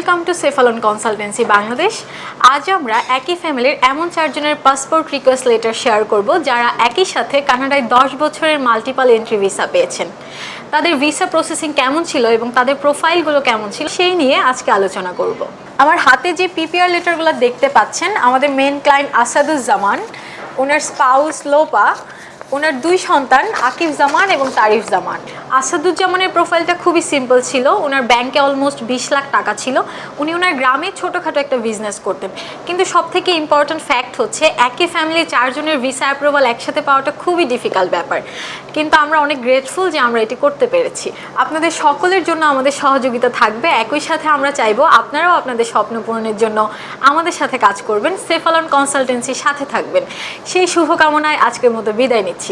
Welcome to Sefalon consultancy Bangladesh. আজ আমরা একই ফ্যামিলির এমন 4 জনের পাসপোর্ট রিকোয়েস্ট লেটার শেয়ার করব যারা একই সাথে কানাডায় 10 বছরের মাল্টিপল এন্ট্রি ভিসা পেয়েছেন। তাদের ভিসা প্রসেসিং কেমন ছিল এবং তাদের প্রোফাইলগুলো কেমন ছিল সেই নিয়ে আজকে আলোচনা করব। আমার হাতে যে পিপিআর লেটারগুলো দেখতে পাচ্ছেন, আমাদের মেন ক্লায়েন্ট আসাদুজ্জামান, ওনার স্পাউস লোপা, ওনার 2 সন্তান আকিব জামান এবং তারিফ জামান। আসাদুজ্জামানের প্রোফাইলটা খুবই সিম্পল ছিল। ওনার ব্যাংকে অলমোস্ট 20 লাখ টাকা ছিল। উনি ওনার গ্রামে ছোটোখাটো একটা বিজনেস করতেন। কিন্তু সবথেকে ইম্পর্ট্যান্ট ফ্যাক্ট হচ্ছে একই ফ্যামিলির 4 জনের ভিসা অ্যাপ্রুভাল একসাথে পাওয়াটা খুবই ডিফিকাল্ট ব্যাপার, কিন্তু আমরা অনেক গ্রেটফুল যে আমরা এটি করতে পেরেছি। আপনাদের সকলের জন্য আমাদের সহযোগিতা থাকবে। একই সাথে আমরা চাইবো আপনারাও আপনাদের স্বপ্ন পূরণের জন্য আমাদের সাথে কাজ করবেন, সেফালন কনসালটেন্সির সাথে থাকবেন। সেই শুভকামনায় আজকের মতো বিদায় নিচ্ছি।